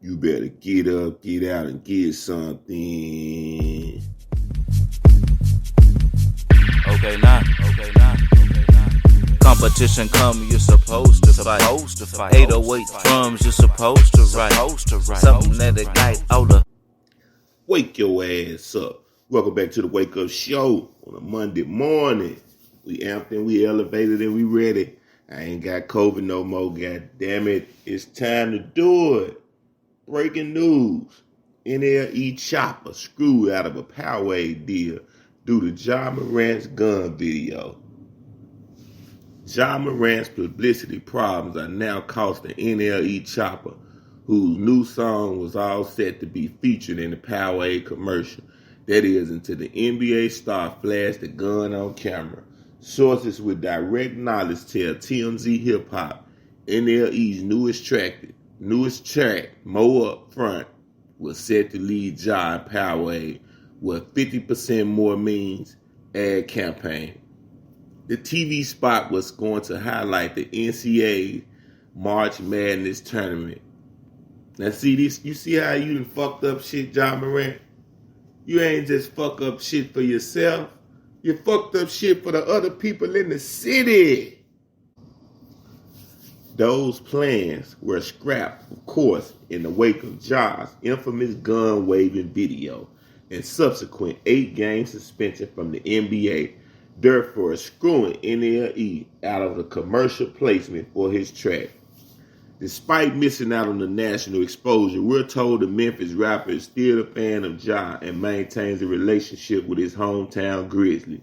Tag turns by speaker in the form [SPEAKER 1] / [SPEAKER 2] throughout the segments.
[SPEAKER 1] You better get up, get out, and get something.
[SPEAKER 2] Okay, now. Competition come, you're supposed to fight. 808 drums, you're supposed to write. Something that ignite all the.
[SPEAKER 1] Wake your ass up. Welcome back to the Wake Up Show on a Monday morning. We amped and we elevated and we ready. I ain't got COVID no more. God damn it. It's time to do it. Breaking news. NLE Chopper screwed out of a Powerade deal due to Ja Morant's gun video. Ja Morant's publicity problems are now costing NLE Chopper, whose new song was all set to be featured in the Powerade commercial. That is, until the NBA star flashed the gun on camera. Sources with direct knowledge tell TMZ Hip Hop NLE's newest track, Mo Up Front, was set to lead Ja in Powerade with 50% more means ad campaign. The TV spot was going to highlight the NCAA March Madness tournament. Now see this, you see how you done fucked up shit, Ja Morant? You ain't just fuck up shit for yourself. You fucked up shit for the other people in the city. Those plans were scrapped, of course, in the wake of Ja's infamous gun-waving video and subsequent 8-game suspension from the NBA, therefore screwing NLE out of the commercial placement for his track. Despite missing out on the national exposure, we're told the Memphis rapper is still a fan of Ja and maintains a relationship with his hometown Grizzlies.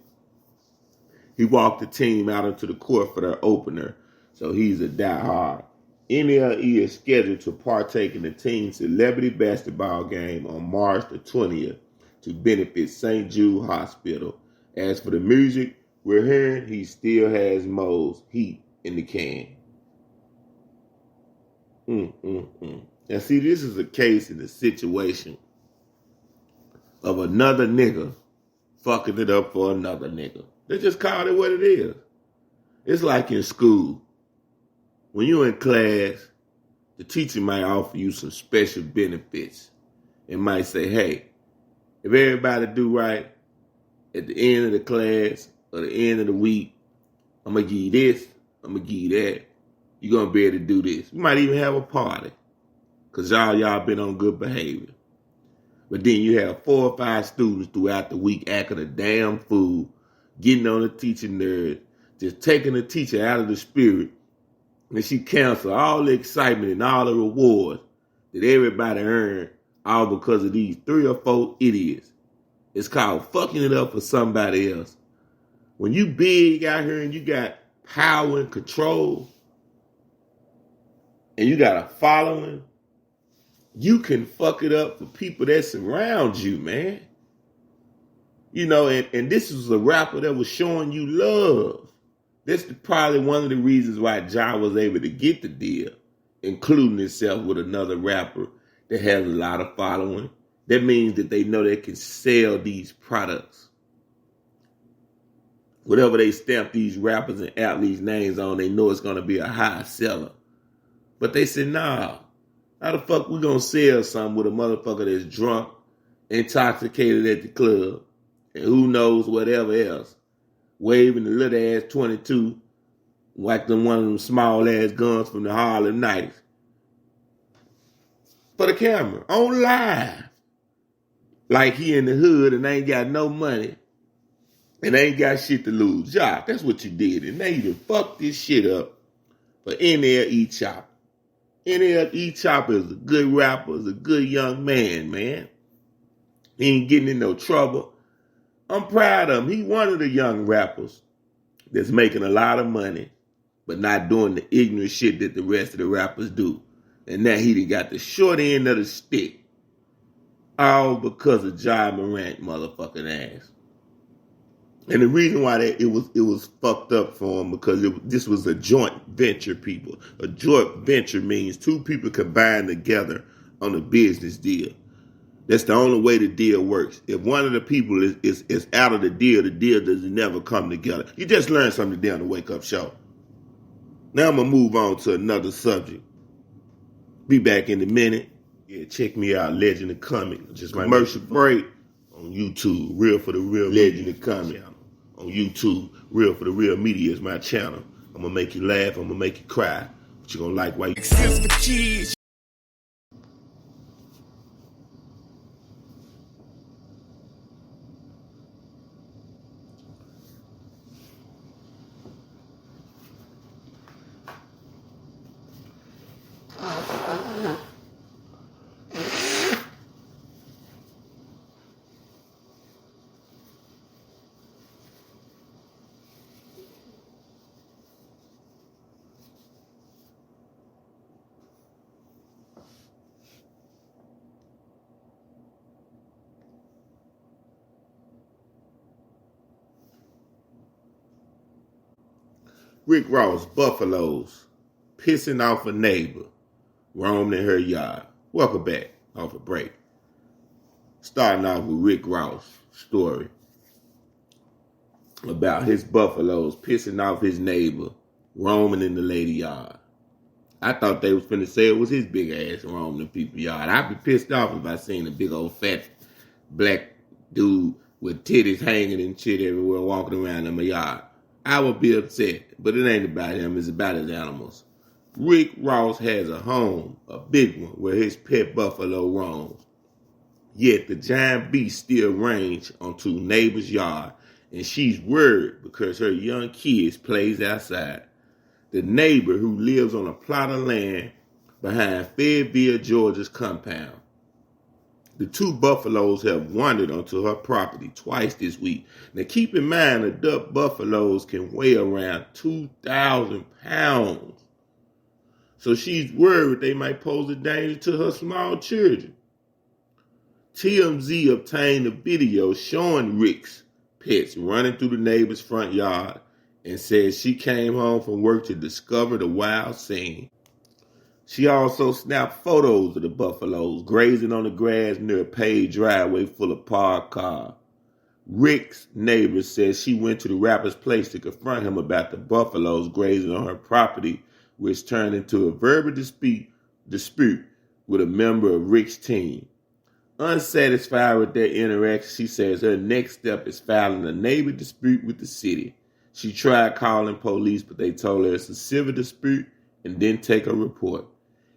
[SPEAKER 1] He walked the team out into the court for their opener, so he's a diehard. NLE is scheduled to partake in the team's celebrity basketball game on March the 20th to benefit St. Jude Hospital. As for the music, we're hearing he still has Mo's heat in the can. Now see, this is a case in the situation of another nigga fucking it up for another nigga. They just call it what it is. It's like in school. When you're in class, the teacher might offer you some special benefits. It might say, hey, if everybody do right at the end of the class or the end of the week, I'm going to give you this, I'm going to give you that. You're going to be able to do this. We might even have a party because y'all been on good behavior. But then you have 4 or 5 students throughout the week acting a damn fool, getting on the teacher nerves, just taking the teacher out of the spirit, and she cancels all the excitement and all the rewards that everybody earned all because of these 3 or 4 idiots. It's called fucking it up for somebody else. When you big out here and you got power and control, and you got a following, you can fuck it up for people that surround you, man. You know, and this was a rapper that was showing you love. That's probably one of the reasons why Ja was able to get the deal, including himself with another rapper that has a lot of following. That means that they know they can sell these products. Whatever they stamp these rappers and athletes' names on, they know it's going to be a high seller. But they said, nah, how the fuck we gonna sell something with a motherfucker that's drunk, intoxicated at the club, and who knows whatever else, waving the little ass 22 like one of them small ass guns from the Harlem Nights for the camera, on live. Like he in the hood and ain't got no money and ain't got shit to lose. Ja, that's what you did. And now you done fucked this shit up for NLE Chopper. NLE Chopper is a good rapper, is a good young man, man. He ain't getting in no trouble. I'm proud of him. He one of the young rappers that's making a lot of money, but not doing the ignorant shit that the rest of the rappers do. And now he done got the short end of the stick. All because of Ja Morant motherfucking ass. And the reason why it was fucked up for him because this was a joint venture, people. A joint venture means 2 people combine together on a business deal. That's the only way the deal works. If one of the people is out of the deal doesn't never come together. You just learned something today on the Wake Up Show. Now I'm going to move on to another subject. Be back in a minute. Yeah, check me out, Legend of Coming. Just my commercial break on YouTube. Real for the Real Legend of Coming. On YouTube, Real for the Real Media is my channel. I'm gonna make you laugh, I'm gonna make you cry. But you're gonna like why you exist for kids. Rick Ross, Buffaloes, pissing off a neighbor, roaming in her yard. Welcome back off a break. Starting off with Rick Ross' story about his buffaloes pissing off his neighbor, roaming in the lady yard. I thought they was finna say it was his big ass roaming in people's yard. I'd be pissed off if I seen a big old fat black dude with titties hanging and shit everywhere walking around in my yard. I would be upset, but it ain't about him, it's about his animals. Rick Ross has a home, a big one, where his pet buffalo roams. Yet the giant beast still range onto neighbor's yard, and she's worried because her young kids plays outside. The neighbor who lives on a plot of land behind Fayetteville, Georgia's compound. The two buffaloes have wandered onto her property twice this week. Now keep in mind, adult buffaloes can weigh around 2,000 pounds. So she's worried they might pose a danger to her small children. TMZ obtained a video showing Rick's pets running through the neighbor's front yard and says she came home from work to discover the wild scene. She also snapped photos of the buffaloes grazing on the grass near a paved driveway full of parked cars. Rick's neighbor says she went to the rapper's place to confront him about the buffaloes grazing on her property, which turned into a verbal dispute with a member of Rick's team. Unsatisfied with their interaction, she says her next step is filing a neighbor dispute with the city. She tried calling police, but they told her it's a civil dispute and didn't take a report.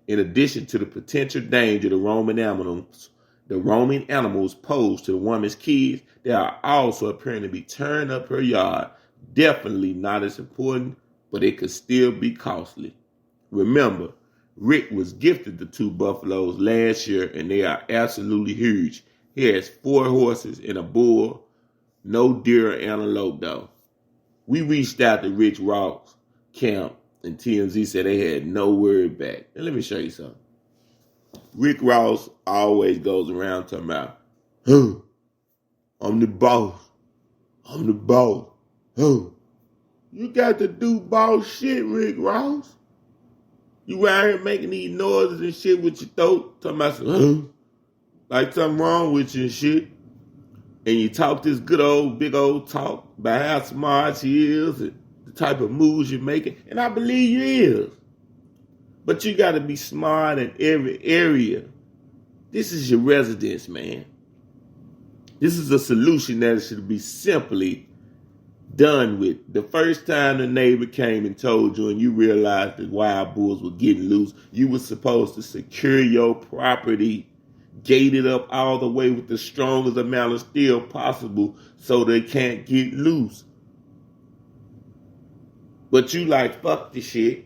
[SPEAKER 1] In addition to the potential danger the roaming animals pose to the woman's kids, they are also appearing to be tearing up her yard. Definitely not as important, but it could still be costly. Remember, Rick was gifted the two buffaloes last year, and they are absolutely huge. He has 4 horses and a bull. No deer or antelope, though. We reached out to Rick Ross camp, and TMZ said they had no word back. And let me show you something. Rick Ross always goes around talking about, I'm the boss. I'm the boss. You got to do boss shit, Rick Ross. You out here making these noises and shit with your throat, talking about some, like something wrong with you and shit. And you talk this good old, big old talk about how smart you is and the type of moves you're making. And I believe you is. But you got to be smart in every area. This is your residence, man. This is a solution that should be simply done with. The first time the neighbor came and told you and you realized that wild bulls were getting loose, you were supposed to secure your property, gate it up all the way with the strongest amount of steel possible so they can't get loose. But you like, fuck this shit.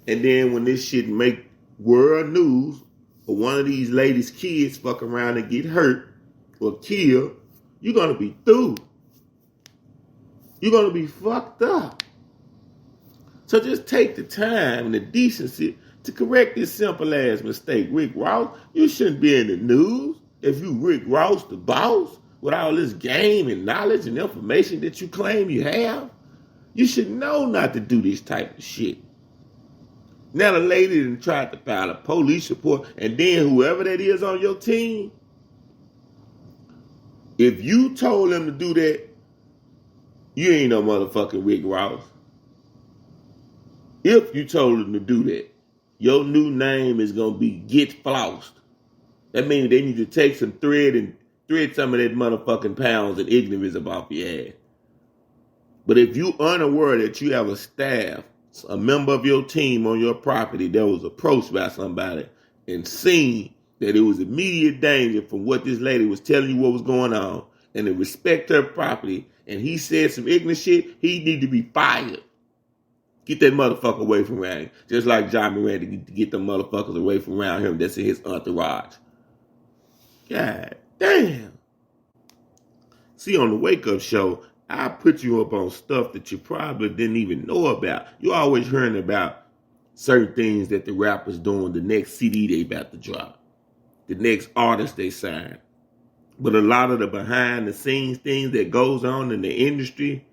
[SPEAKER 1] And then when this shit make world news, or one of these ladies' kids fuck around and get hurt or killed, you're going to be through. You're going to be fucked up. So just take the time and the decency to correct this simple ass mistake. Rick Ross, you shouldn't be in the news if you Rick Ross the boss with all this game and knowledge and information that you claim you have. You should know not to do this type of shit. Now the lady done tried to file a police report, and then whoever that is on your team, if you told them to do that, you ain't no motherfucking Rick Ross. If you told them to do that, your new name is going to be Get Flossed. That means they need to take some thread and thread some of that motherfucking pounds and ignorance up off your ass. But if you unaware that you have a staff, a member of your team on your property that was approached by somebody and seen that it was immediate danger from what this lady was telling you what was going on, and to respect her property, and he said some ignorant shit, he need to be fired. Get that motherfucker away from around him. Just like John Moran to get them motherfuckers away from around him that's in his entourage. God damn. See, on the Wake Up Show, I put you up on stuff that you probably didn't even know about. You're always hearing about certain things that the rappers doing, the next CD they about to drop, the next artist they sign. But a lot of the behind the scenes things that goes on in the industry,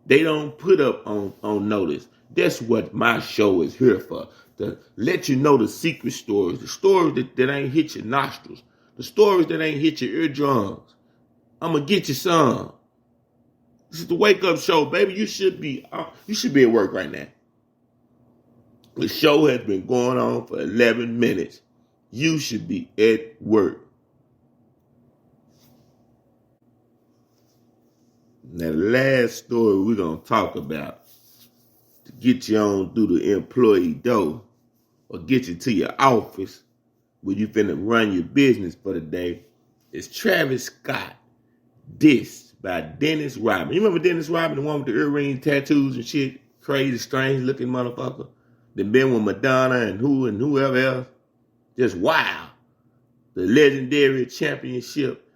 [SPEAKER 1] they don't put up on notice. That's what my show is here for, to let you know the secret stories, the stories that ain't hit your nostrils, the stories that ain't hit your eardrums. I'm going to get you some. This is the Wake Up Show, baby. You should be at work right now. The show has been going on for 11 minutes. You should be at work. Now, the last story we're going to talk about to get you on through the employee door or get you to your office where you finna run your business for the day is Travis Scott dissed by Dennis Rodman. You remember Dennis Rodman, the one with the earring tattoos and shit? Crazy, strange looking motherfucker. Then been with Madonna and whoever else. Just wow. The legendary championship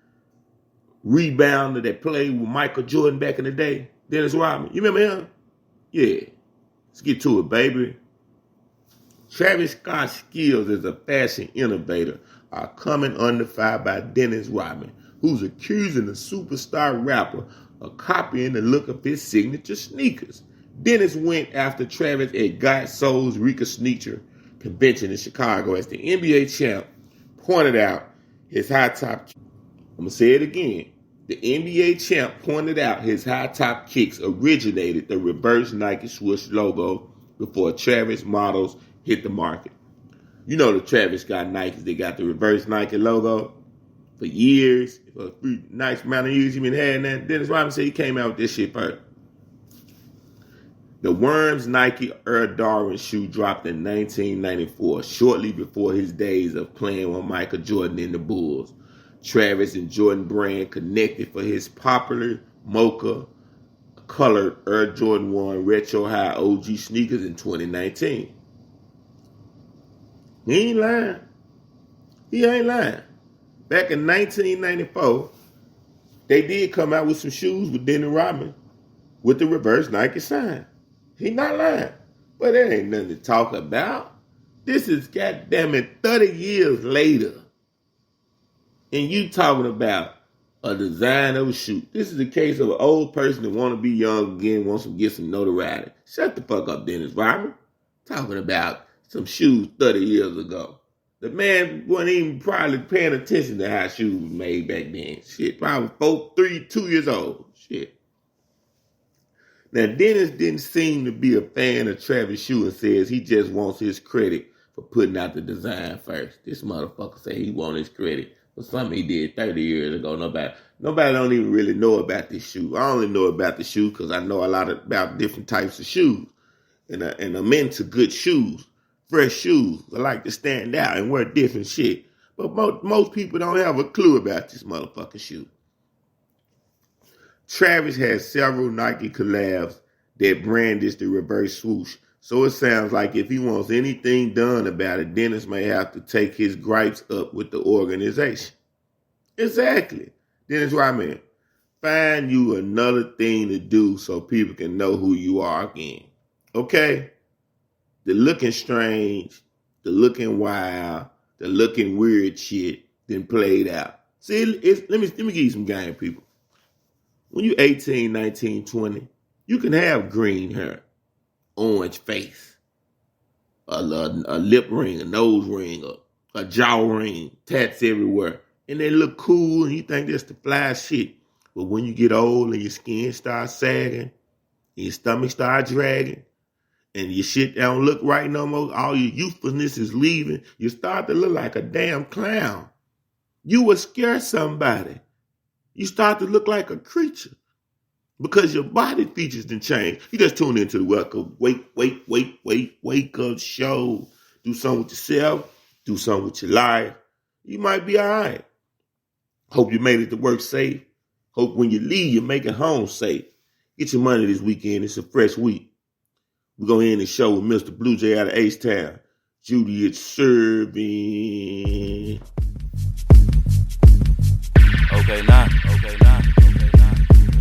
[SPEAKER 1] rebounder that played with Michael Jordan back in the day. Dennis Rodman. You remember him? Yeah. Let's get to it, baby. Travis Scott's skills as a fashion innovator are coming under fire by Dennis Rodman, who's accusing the superstar rapper of copying the look of his signature sneakers. Dennis went after Travis at God Soul's Rika Sneaker convention in Chicago as the NBA champ pointed out his high top. I'm going to say it again. The NBA champ pointed out his high top kicks originated the reverse Nike swoosh logo before Travis models hit the market. You know the Travis Scott Nikes, they got the reverse Nike logo for years, for a nice amount of years you've been having that. Dennis Rodman said he came out with this shit first. The Worms Nike Air Darwin shoe dropped in 1994, shortly before his days of playing with Michael Jordan in the Bulls. Travis and Jordan Brand connected for his popular mocha colored Air Jordan 1 Retro High OG sneakers in 2019. He ain't lying. He ain't lying. Back in 1994, they did come out with some shoes with Dennis Rodman with the reverse Nike sign. He not lying. But there ain't nothing to talk about. This is, goddamn it, 30 years later. And you talking about a design of a shoe. This is the case of an old person that want to be young again, wants to get some notoriety. Shut the fuck up, Dennis Rodman. Talking about some shoes 30 years ago. The man wasn't even probably paying attention to how shoes were made back then. Shit, probably 2 years old. Shit. Now, Dennis didn't seem to be a fan of Travis' shoe and says he just wants his credit for putting out the design first. This motherfucker say he wants his credit for something he did 30 years ago. Nobody don't even really know about this shoe. I only know about the shoe because I know a lot about different types of shoes. And I'm into good shoes, fresh shoes. I like to stand out and wear different shit. But most people don't have a clue about this motherfucking shoe. Travis has several Nike collabs that brandish the reverse swoosh. So it sounds like if he wants anything done about it, Dennis may have to take his gripes up with the organization. Exactly. Dennis Rodman, find you another thing to do so people can know who you are again. Okay? The looking strange, the looking wild, the looking weird shit then played out. See, let me give you some game, people. When you're 18, 19, 20, you can have green hair, orange face, a lip ring, a nose ring, a jaw ring, tats everywhere. And they look cool and you think that's the fly shit. But when you get old and your skin starts sagging, and your stomach starts dragging, and your shit don't look right no more, all your youthfulness is leaving, you start to look like a damn clown. you will scare somebody. You start to look like a creature because your body features done change. You just tune into the wake up show. Do something with yourself. Do something with your life. You might be all right. Hope you made it to work safe. Hope when you leave, you make it home safe. Get your money this weekend. It's a fresh week. We're going to end the show with Mr. Blue Jay out of H-Town. Juliet serving.
[SPEAKER 2] Okay, now.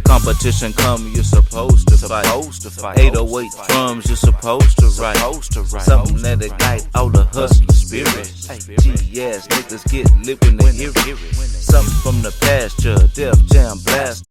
[SPEAKER 2] Competition come, you're supposed to fight. 808 drums, you're supposed to write. Something that ignite all the hustler spirit. G-ass niggas get lit when they hear it. Something from the pasture, Def Jam blast.